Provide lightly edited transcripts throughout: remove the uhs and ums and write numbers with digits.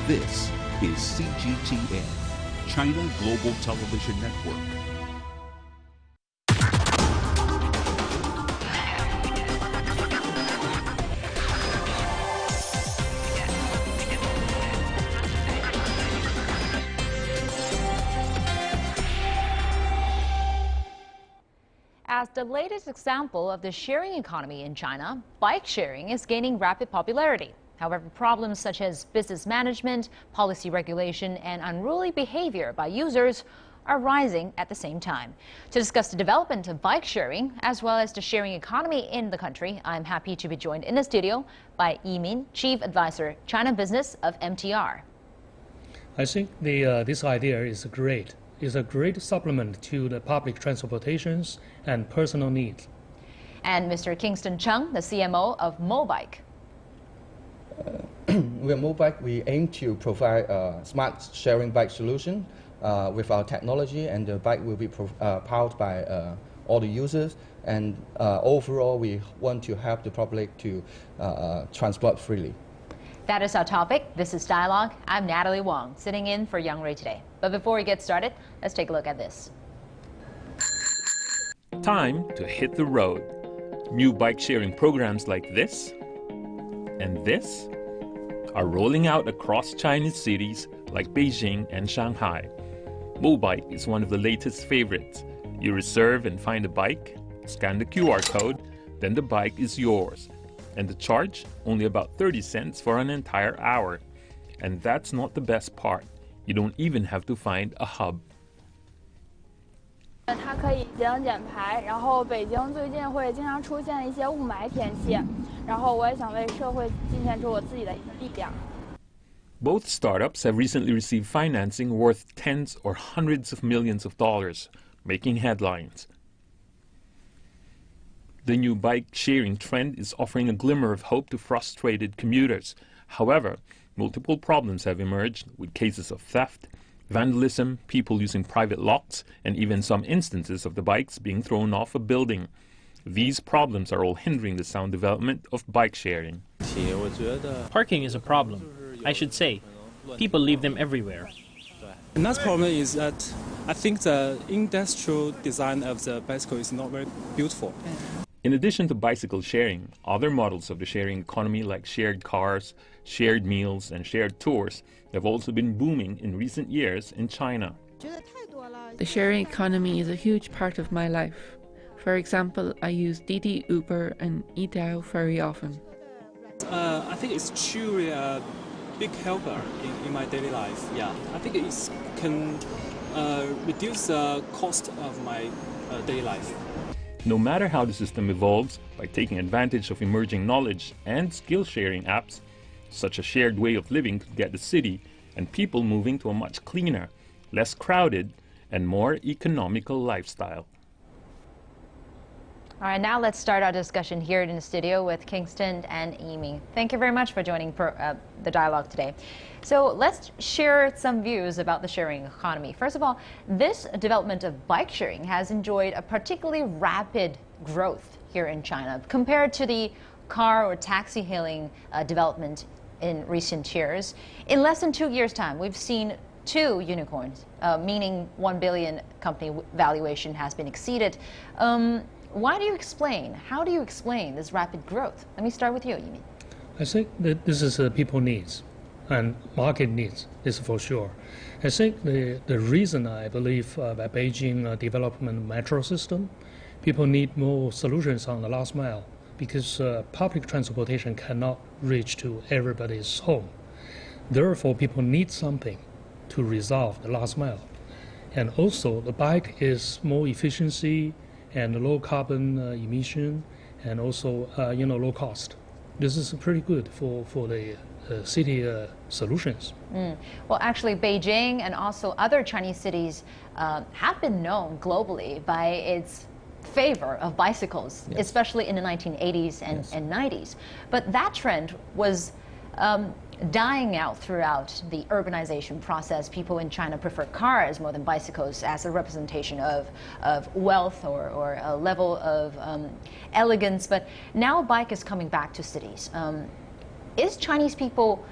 This is CGTN, China Global Television Network. As the latest example of the sharing economy in China, bike sharing is gaining rapid popularity. However, problems such as business management, policy regulation, and unruly behavior by users are rising at the same time. To discuss the development of bike sharing, as well as the sharing economy in the country, I'm happy to be joined in the studio by Yimin, Chief Advisor, China Business of MTR. I think this idea is great. It's a great supplement to the public transportations and personal needs. And Mr. Kingston Chung, the CMO of Mobike. With Mobike, we aim to provide a smart sharing bike solution with our technology, and the bike will be powered by all the users. And overall, we want to help the public to transport freely. That is our topic. This is Dialogue. I'm Natalie Wong, sitting in for Young Ray today. But before we get started, let's take a look at this. Time to hit the road. New bike sharing programs like this and this are rolling out across Chinese cities like Beijing and Shanghai. Mobike is one of the latest favorites. You reserve and find a bike, scan the QR code, then the bike is yours. And the charge, only about 30 cents for an entire hour. And that's not the best part. You don't even have to find a hub. 它可以节能减排，然后北京最近会经常出现一些雾霾天气，然后我也想为社会尽献出我自己的力量。 Both startups have recently received financing worth tens or hundreds of millions of dollars, making headlines. The new bike sharing trend is offering a glimmer of hope to frustrated commuters. However, multiple problems have emerged with cases of theft, vandalism, people using private locks, and even some instances of the bikes being thrown off a building. These problems are all hindering the sound development of bike sharing. Parking is a problem. I should say, people leave them everywhere. Another problem is that I think the industrial design of the bicycle is not very beautiful. In addition to bicycle sharing, other models of the sharing economy like shared cars, shared meals, and shared tours have also been booming in recent years in China. The sharing economy is a huge part of my life. For example, I use Didi, Uber, and Idao very often. I think it's truly a big helper in my daily life. Yeah, I think it can reduce the cost of my daily life. No matter how the system evolves, by taking advantage of emerging knowledge and skill-sharing apps, such a shared way of living could get the city and people moving to a much cleaner, less crowded, and more economical lifestyle. All right, now let's start our discussion here in the studio with Kingston and Amy. Thank you very much for joining the dialogue today. So let's share some views about the sharing economy. First of all, this development of bike sharing has enjoyed a particularly rapid growth here in China compared to the car or taxi hailing development in recent years. In less than 2 years' time, we've seen 2 unicorns, meaning 1 billion company valuation has been exceeded. How do you explain this rapid growth? Let me start with you, Yimin. I think that this is people needs and market needs, is for sure. I think the reason I believe by Beijing development metro system, people need more solutions on the last mile because public transportation cannot reach to everybody's home. Therefore, people need something to resolve the last mile. And also, the bike is more efficiency and low carbon emission, and also low cost. This is pretty good for the city solutions. Well, actually, Beijing and also other Chinese cities have been known globally by its favor of bicycles, yes, especially in the 1980s and, yes, and 90s. But that trend was dying out throughout the urbanization process. People in China prefer cars more than bicycles as a representation of wealth or a level of elegance. But now a bike is coming back to cities. Is Chinese people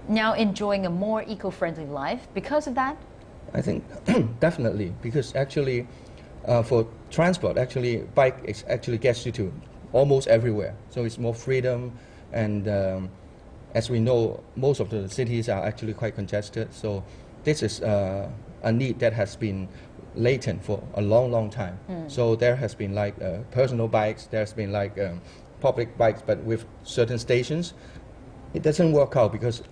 now enjoying a more eco-friendly life because of that? I think definitely, because actually for transport, actually bike actually gets you to almost everywhere. So it's more freedom, and as we know, most of the cities are actually quite congested. So this is a need that has been latent for a long, long time. So there has been like personal bikes, there's been like public bikes, but with certain stations, it doesn't work out because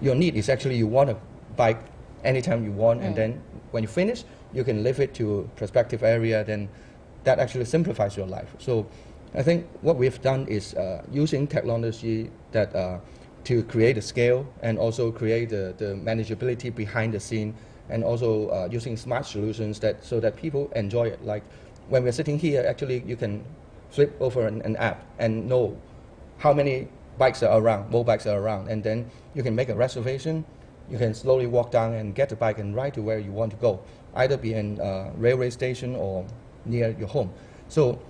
your need is actually you want a bike anytime you want, and then when you finish, you can leave it to a prospective area, then that actually simplifies your life. So I think what we've done is using technology that to create a scale and also create the manageability behind the scene, and also using smart solutions that so that people enjoy it. Like when we're sitting here, actually you can flip over an app and know how many bikes are around, more bikes are around, and then you can make a reservation. You can slowly walk down and get the bike and ride to where you want to go, either be in a railway station or near your home. So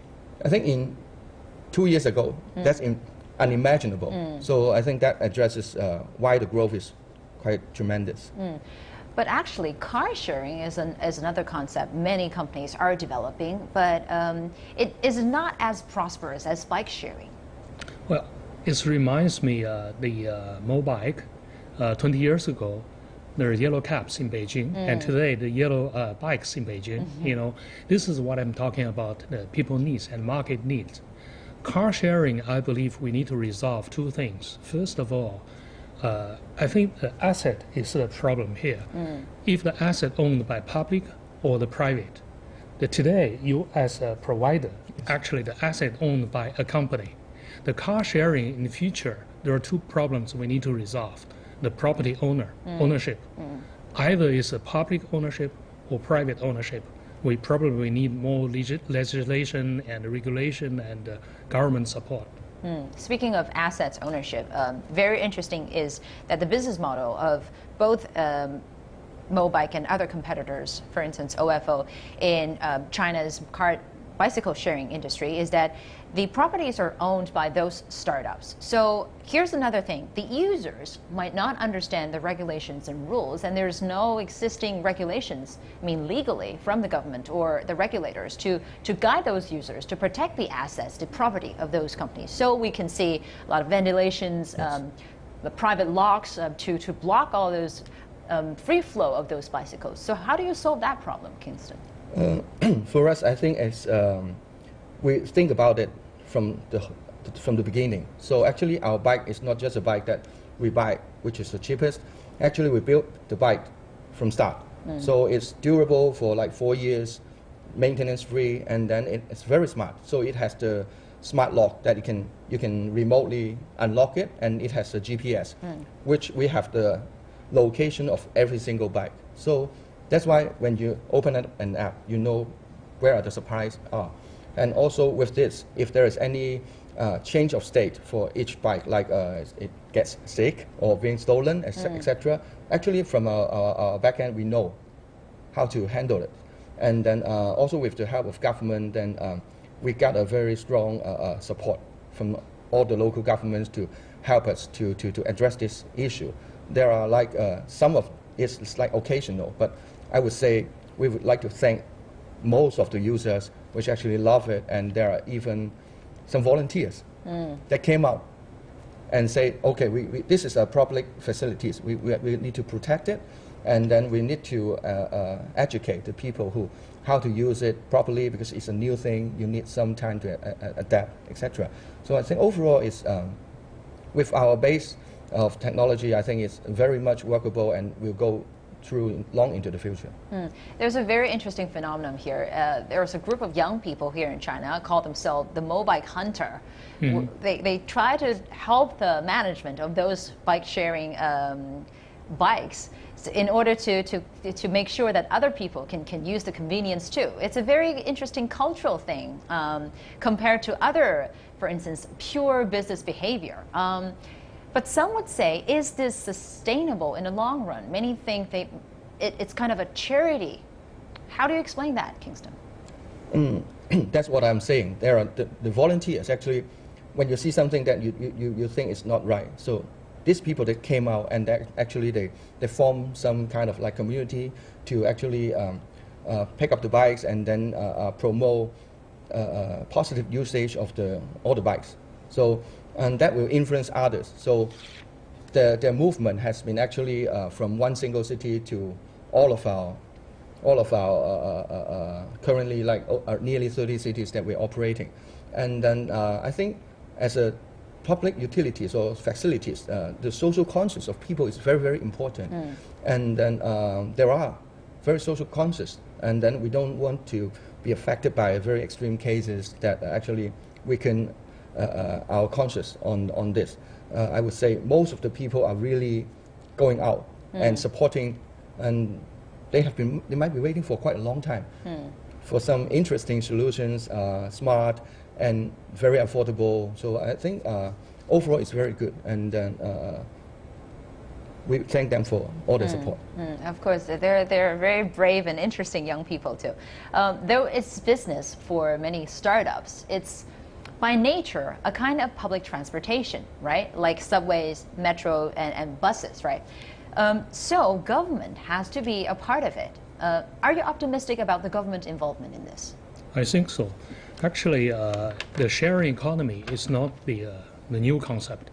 I think in 2 years ago, that's unimaginable. So I think that addresses why the growth is quite tremendous. But actually, car sharing is another concept many companies are developing, but it is not as prosperous as bike sharing. Well, it reminds me the Mobike. 20 years ago, there are yellow cabs in Beijing, and today the yellow bikes in Beijing. You know, this is what I'm talking about: the people needs and market needs. Car sharing, I believe we need to resolve two things. First of all, I think the asset is the problem here. If the asset owned by public or the private, today you as a provider, actually the asset owned by a company. The car sharing in the future, there are two problems we need to resolve. The property ownership. Either is a public ownership or private ownership. We probably need more legislation and regulation and government support. Speaking of assets ownership, very interesting is that the business model of both Mobike and other competitors, for instance OFO, in China's bicycle sharing industry, is that the properties are owned by those startups. So here's another thing. The users might not understand the regulations and rules, and there's no existing regulations, legally, from the government or the regulators to guide those users, to protect the assets, the property of those companies. So we can see a lot of vandalizations, the private locks to block all those free flow of those bicycles. So how do you solve that problem, Kingston? For us, I think as we think about it from the beginning. So actually, our bike is not just a bike that we buy, which is the cheapest. Actually, we built the bike from start. So it's durable for like 4 years, maintenance free, and then it's very smart. So it has the smart lock that you can remotely unlock it, and it has the GPS, which we have the location of every single bike. So that's why when you open an app, you know where the supplies are. And also with this, if there is any change of state for each bike, like it gets sick or being stolen, etc., actually from our back end, we know how to handle it. And then also with the help of government, then we got a very strong support from all the local governments to help us to address this issue. There are like some of it's like occasional, but I would say we would like to thank most of the users which actually love it, and there are even some volunteers that came out and say, okay, this is a public facilities, we need to protect it, and then we need to educate the people how to use it properly, because it's a new thing, you need some time to adapt, etc. So I think overall it's with our base of technology, I think it's very much workable and will go through long into the future. There's a very interesting phenomenon here. There's a group of young people here in China call themselves the Mobike Hunter. They try to help the management of those bike sharing bikes in order to make sure that other people can use the convenience too. It's a very interesting cultural thing compared to other, for instance, pure business behavior. But some would say, is this sustainable in the long run? Many think it's kind of a charity. How do you explain that, Kingston? That's what I'm saying. There are the volunteers, actually, when you see something that you think is not right. So these people that came out and that actually they form some kind of like community to actually pick up the bikes and then promote positive usage of all the bikes. So, and that will influence others. So the movement has been actually from one single city to all of our currently like nearly 30 cities that we're operating. And then I think as a public utilities or facilities, the social conscience of people is very, very important. And then there are very social conscious, and then we don't want to be affected by very extreme cases that actually weaken our conscience on this. I would say most of the people are really going out and supporting, and they might be waiting for quite a long time for some interesting solutions, smart and very affordable. So I think overall it's very good, and we thank them for all the support. Of course, they're very brave and interesting young people too. Though it's business for many startups, it's by nature a kind of public transportation, right? Like subways, metro, and buses, right? So government has to be a part of it. Are you optimistic about the government involvement in this? I think so. Actually, the sharing economy is not the new concept.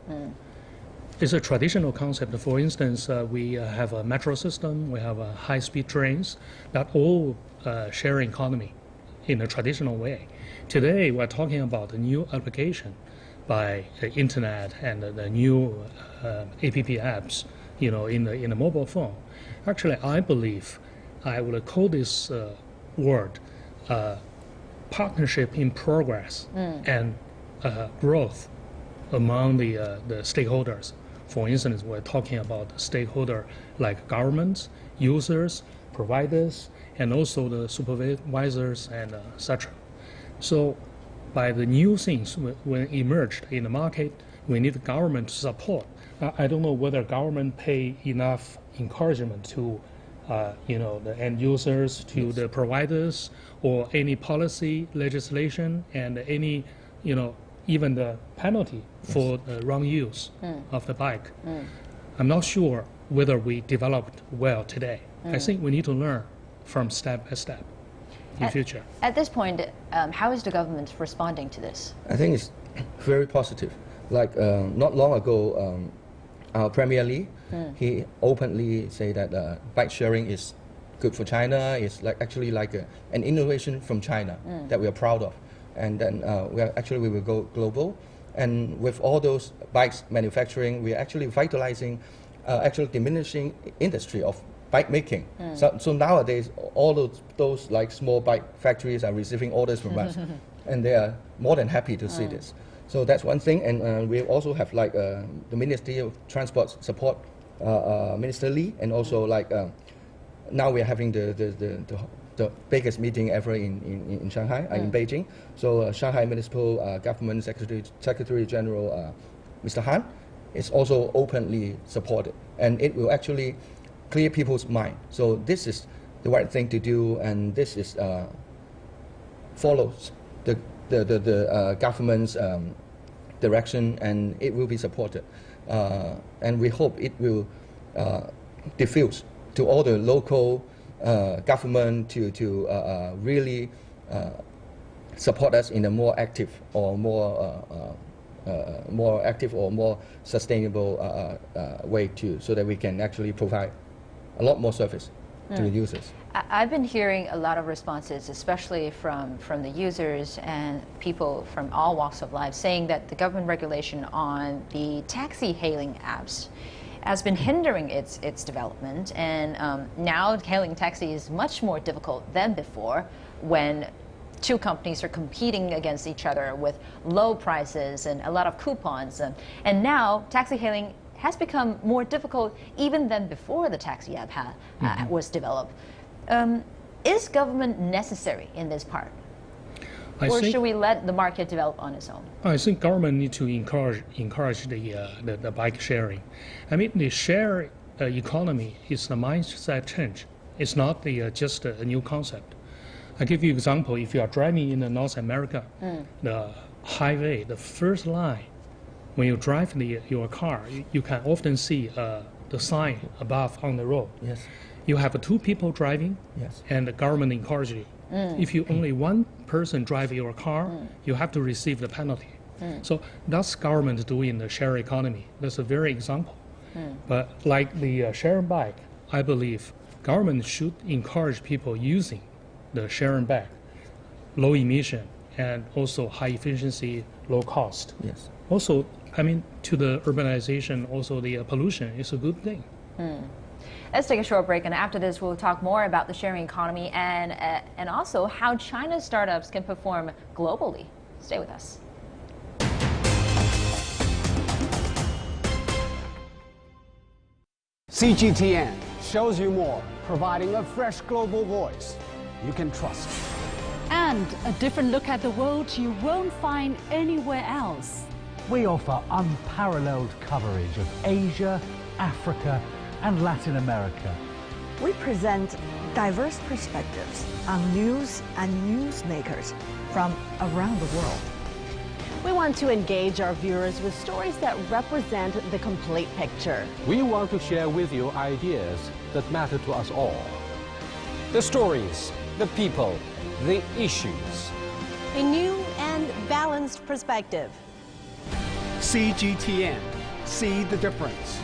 It's a traditional concept. For instance, we have a metro system, we have high-speed trains, that all sharing economy in a traditional way. Today, we're talking about a new application by the internet and the new app apps, you know, in the mobile phone. Actually, I believe I would call this word partnership in progress and growth among the stakeholders. For instance, we're talking about stakeholders like governments, users, providers, and also the supervisors and etc. So by the new things when emerged in the market, we need the government to support. I don't know whether government pay enough encouragement to the end users, to the providers, or any policy, legislation, and any, even the penalty for the wrong use of the bike. I'm not sure whether we developed well today. I think we need to learn from step by step in future. At this point, how is the government responding to this? I think it's very positive. Like not long ago, our Premier Li, he openly said that bike sharing is good for China. It's actually like an innovation from China that we are proud of. And then we will go global. And with all those bikes manufacturing, we are actually vitalizing, actually diminishing industry of bike making. So nowadays, all those like small bike factories are receiving orders from us, and they are more than happy to see this. So that's one thing. And we also have like the Ministry of Transport support Minister Li, and also like now we are having the biggest meeting ever in Shanghai, in Beijing. So Shanghai Municipal Government Secretary General Mr. Han is also openly supported, and it will actually clear people's mind. So this is the right thing to do, and this is follows the government's direction, and it will be supported. And we hope it will diffuse to all the local government to really support us in a more active or more sustainable way too, so that we can actually provide a lot more service to the users. I've been hearing a lot of responses, especially from the users and people from all walks of life, saying that the government regulation on the taxi hailing apps has been hindering its development, and now hailing taxi is much more difficult than before, when two companies are competing against each other with low prices and a lot of coupons, and now taxi hailing has become more difficult even than before the taxi app was developed. Is government necessary in this part? Or should we let the market develop on its own? I think government need to encourage the bike sharing. I mean, the share economy is the mindset change. It's not just a new concept. I give you an example. If you are driving in North America, the highway, the first line when you drive your car, you can often see the sign above on the road. Yes. You have two people driving, Yes. and the government encourages you. If you only one person drive your car, you have to receive the penalty. So that's government doing the share economy. That's a very example. But like the sharing bike, I believe government should encourage people using the sharing bike, low emission and also high efficiency, low cost. Yes. Also, I mean, to the urbanization, also the pollution is a good thing. Let's take a short break, and after this, we'll talk more about the sharing economy and also how China's startups can perform globally. Stay with us. CGTN shows you more, providing a fresh global voice you can trust. And a different look at the world you won't find anywhere else. We offer unparalleled coverage of Asia, Africa, and Latin America. We present diverse perspectives on news and newsmakers from around the world. We want to engage our viewers with stories that represent the complete picture. We want to share with you ideas that matter to us all. The stories, the people, the issues. A new and balanced perspective. CGTN. See the difference.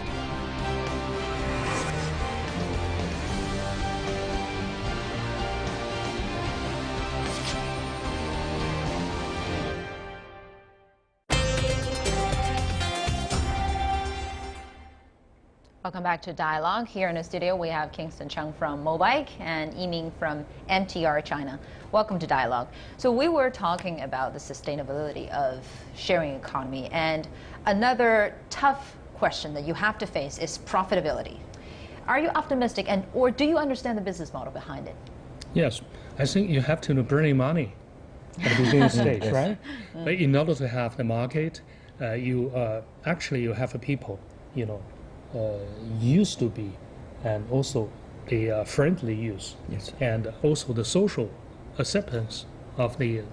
Welcome back to Dialogue. Here in the studio, we have Kingston Chung from Mobike and Yiming from MTR China. Welcome to Dialogue. So we were talking about the sustainability of sharing economy, and another tough question that you have to face is profitability. Are you optimistic, or do you understand the business model behind it? Yes, I think you have to bring money at the beginning stage, right? But in order to have the market, you have a people, used to be, and also the friendly use, Yes. and also the social acceptance of the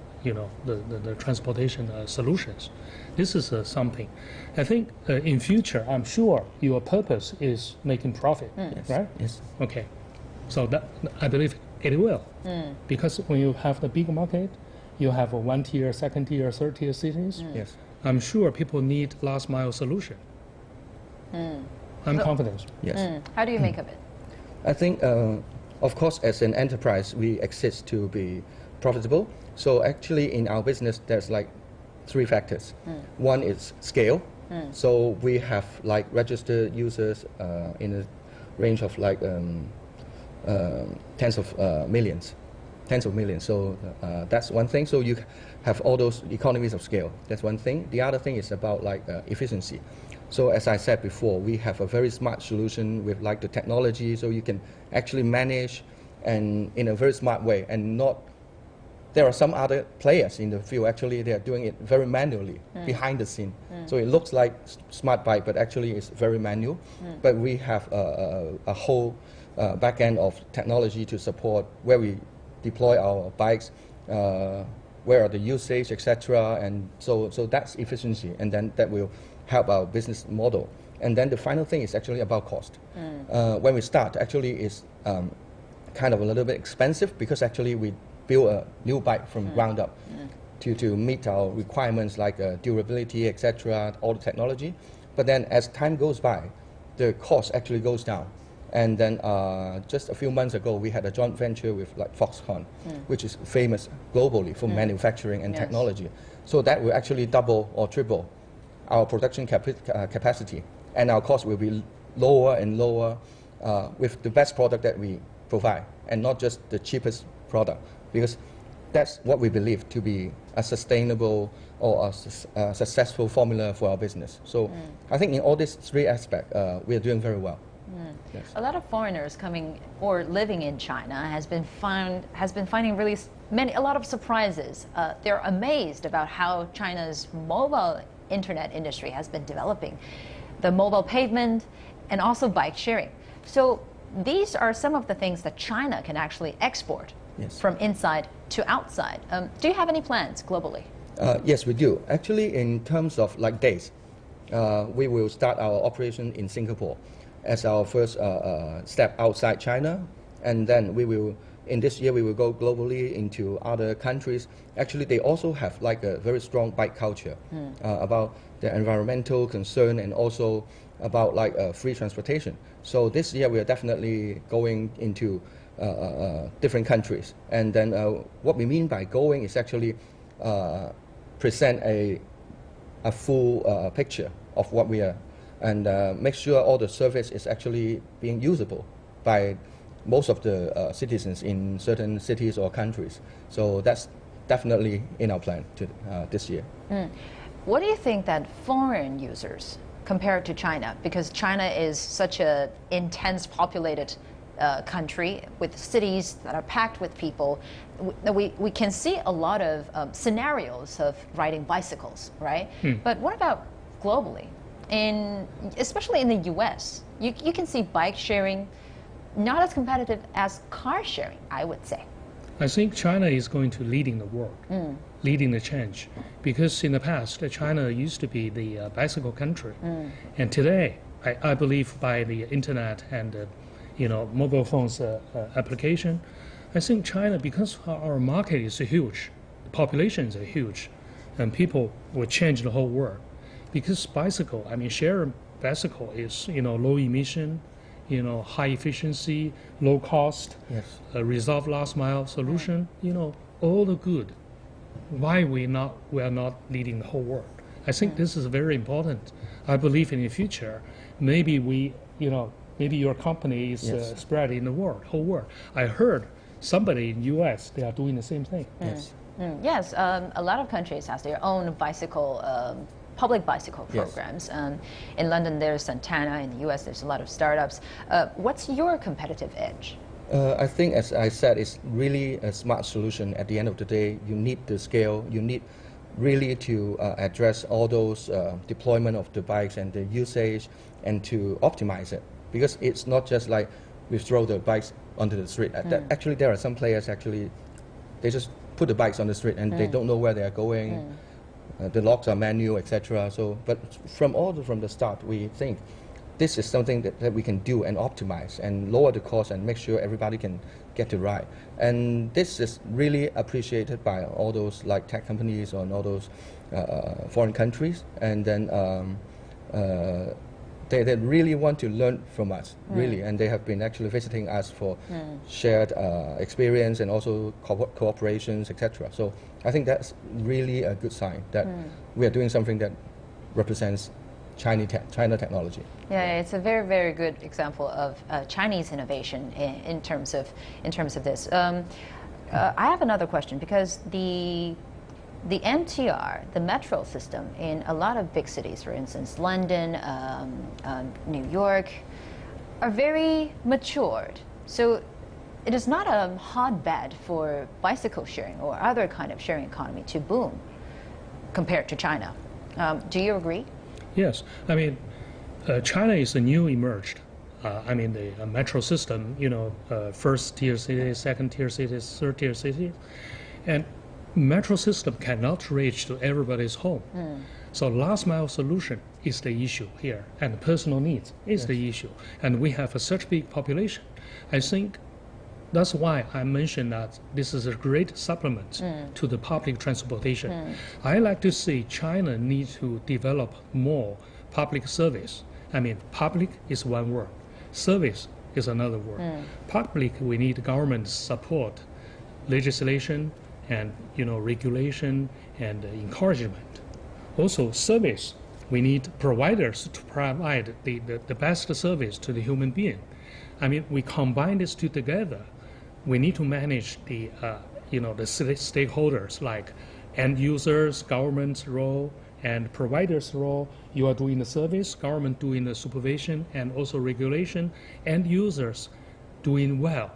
transportation solutions. This is something. I think in future, I'm sure your purpose is making profit, Yes. right? Yes. Okay, so that I believe it will, because when you have the big market, you have a 1 tier, 2nd tier, 3rd tier cities. Yes. I'm sure people need last mile solution. I'm confident. Yes. How do you make of it? I think, of course, as an enterprise, we exist to be profitable. So actually, in our business, there's like 3 factors. One is scale. So we have like registered users in a range of like tens of millions. So that's one thing. So you have all those economies of scale. That's one thing. The other thing is about like efficiency. So as I said before, we have a very smart solution with like the technology, so you can actually manage and in a very smart way, and not. There are some other players in the field. Actually, they are doing it very manually behind the scene. So it looks like smart bike, but actually it's very manual. But we have a whole back end of technology to support where we deploy our bikes, where are the usage, etc. And so that's efficiency, and then that will help our business model. And then the final thing is actually about cost. When we start, actually it's kind of a little bit expensive, because actually we build a new bike from ground up to meet our requirements like durability, etc., all the technology. But then as time goes by, the cost actually goes down. And then just a few months ago, we had a joint venture with like Foxconn, which is famous globally for manufacturing and technology. So that will actually double or triple our production capacity, and our cost will be lower and lower with the best product that we provide, and not just the cheapest product, because that's what we believe to be a sustainable or a successful formula for our business. So I think in all these 3 aspects, we are doing very well. Yes. A lot of foreigners coming or living in China has been finding really a lot of surprises. They're amazed about how China's mobile internet industry has been developing, the mobile pavement, and also bike sharing. So these are some of the things that China can actually export from inside to outside. Do you have any plans globally? Yes, we do. Actually, in terms of like days, we will start our operation in Singapore as our first step outside China, and then we will. In this year, we will go globally into other countries. Actually, they also have like a very strong bike culture about the environmental concern and also about like free transportation. So this year, we are definitely going into different countries. And then what we mean by going is actually present a full picture of what we are and make sure all the service is actually being usable by most of the citizens in certain cities or countries. So that's definitely in our plan to, this year. What do you think that foreign users compared to China, because China is such an intense populated country with cities that are packed with people, we can see a lot of scenarios of riding bicycles, right? But what about globally? Especially in the US, you can see bike sharing not as competitive as car sharing, I would say. I think China is going to leading the world, leading the change, because in the past, China used to be the bicycle country, and today, I believe by the internet and mobile phones application, I think China, because our market is huge, the population is huge, and people will change the whole world, because bicycle, sharing bicycle is low emission, high efficiency, low cost, resolve last mile solution, all the good. Why we are not leading the whole world? I think this is very important. I believe in the future, maybe maybe your company is spread in the whole world. I heard somebody in US, they are doing the same thing. Yes, a lot of countries has their own bicycle public bicycle programs. In London, there's Santana. In the US, there's a lot of startups. What's your competitive edge? I think, as I said, it's really a smart solution. At the end of the day, you need the scale. You need really to address all those deployment of the bikes and the usage and to optimize it. Because it's not just like we throw the bikes onto the street. Actually, there are some players, they just put the bikes on the street and they don't know where they are going. The locks are manual, etc. So, but from the start, we think this is something that we can do and optimize and lower the cost and make sure everybody can get the ride. And this is really appreciated by all those like tech companies or all those foreign countries. And then they really want to learn from us, really, and they have been actually visiting us for shared experience and also cooperations, etc. So I think that's really a good sign that we are doing something that represents China technology. Yeah, it's a very, very good example of Chinese innovation in terms of this. I have another question, because the MTR, the metro system in a lot of big cities, for instance, London, New York, are very matured. So it is not a hotbed for bicycle sharing or other kind of sharing economy to boom compared to China. Do you agree? Yes. China is a new emerged. The metro system, first tier cities, second tier cities, third tier cities. And metro system cannot reach to everybody's home. So last mile solution is the issue here, and personal needs is the issue. And we have such big population. I think that's why I mentioned that this is a great supplement to the public transportation. I like to see China need to develop more public service. Public is one word. Service is another word. Public, we need government support, legislation, and regulation and encouragement. Also service, we need providers to provide the best service to the human being. We combine these two together. We need to manage the stakeholders like end users, government's role, and providers' role. You are doing the service, government doing the supervision and also regulation, end users doing well.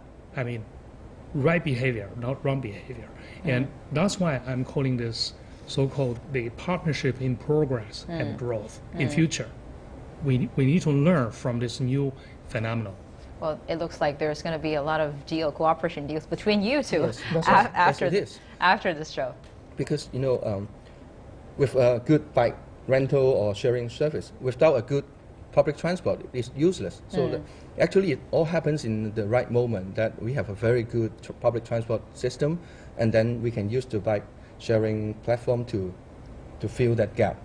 Right behavior, not wrong behavior. And that's why I'm calling this so-called the partnership in progress and growth. In future, we need to learn from this new phenomenon. Well, it looks like there's going to be a lot of cooperation deals between you two after this show. Because with a good bike rental or sharing service. Without a good public transport, it's useless. So actually, it all happens in the right moment that we have a very good public transport system, and then we can use the bike sharing platform to fill that gap.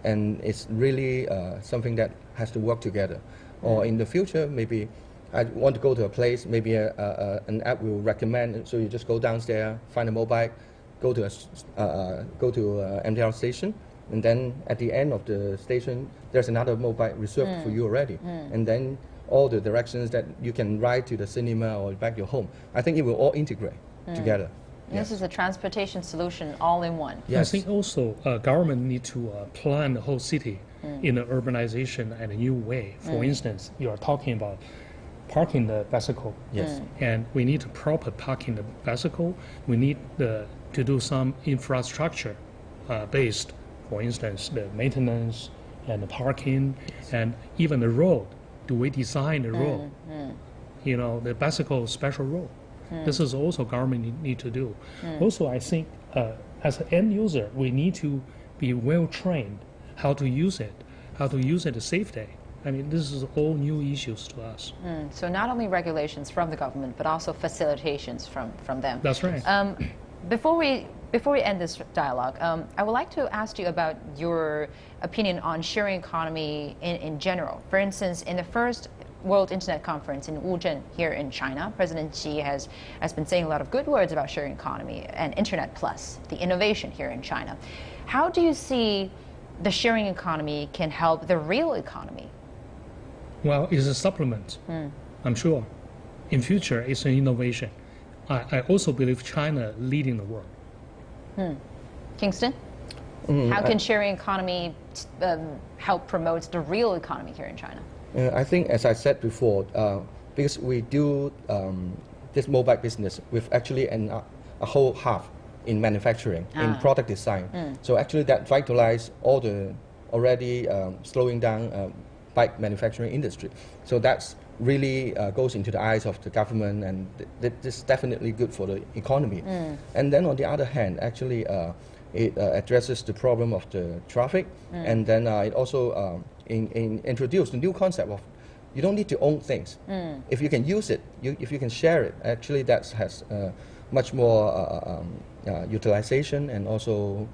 And it's really something that has to work together. Or in the future, maybe I want to go to a place, maybe an app will recommend, so you just go downstairs, find a mobile, go to MTR station, and then at the end of the station, there's another mobile reserved for you already. And then all the directions that you can ride to the cinema or back to your home. I think it will all integrate together. This is a transportation solution all in one. Yes. I think also government need to plan the whole city in an urbanization and a new way. For instance, you are talking about parking the bicycle. Yes. And we need to proper parking the bicycle. We need to do some infrastructure based, for instance, the maintenance and the parking and even the road. Do we design the road? You know, the bicycle special road. This is also government need to do. Also, I think as an end user, we need to be well trained how to use it safely. I mean, this is all new issues to us. So not only regulations from the government, but also facilitations from them. That's right. Before we end this dialogue, I would like to ask you about your opinion on sharing economy in general. For instance, in the first World Internet Conference in Wuzhen here in China, President Xi has been saying a lot of good words about sharing economy and Internet Plus, the innovation here in China. How do you see the sharing economy can help the real economy? Well, it's a supplement, I'm sure. In future, it's an innovation. I also believe China leading the world. Kingston? How can sharing economy help promote the real economy here in China? I think, as I said before, because we do this mobile business with actually a whole half in manufacturing, in product design. So actually that vitalized all the already slowing down bike manufacturing industry. So that's really goes into the eyes of the government, and this is definitely good for the economy. And then on the other hand, actually it addresses the problem of the traffic, and then it also introduced a new concept of you don't need to own things. If you can use it, if you can share it, actually that has much more utilization, and also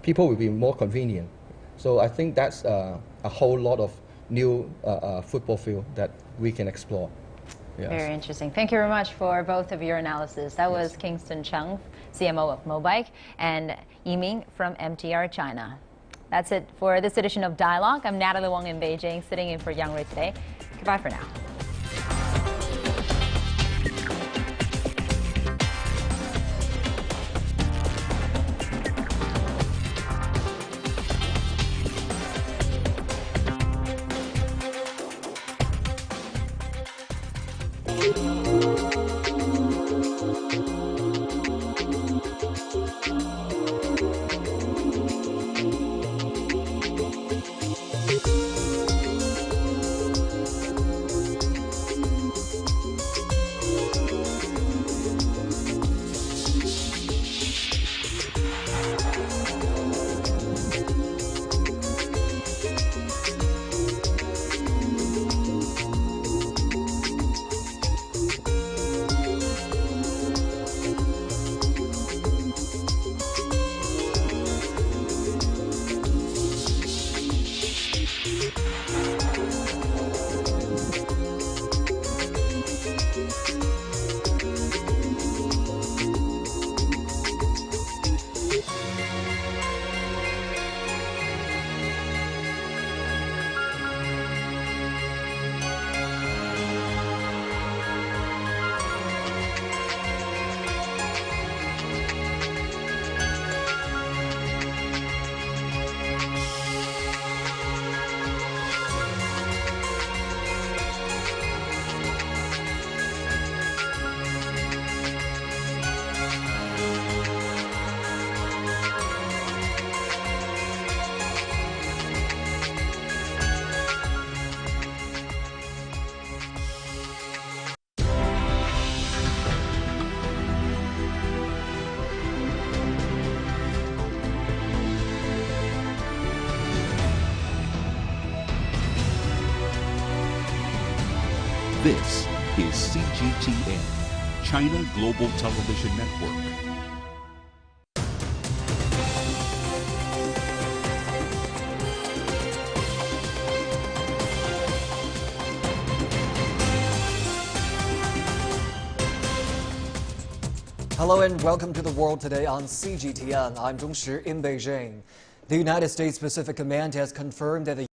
people will be more convenient. So I think that's a whole lot of new football field that we can explore. Yes. Very interesting. Thank you very much for both of your analysis. That was Kingston Cheng, CMO of Mobike, and Yiming from MTR China. That's it for this edition of Dialogue. I'm Natalie Wong in Beijing, sitting in for Yang Rui today. Goodbye for now. This is CGTN, China Global Television Network. Hello and welcome to The World Today on CGTN. I'm Zhongshi in Beijing. The United States Pacific Command has confirmed that the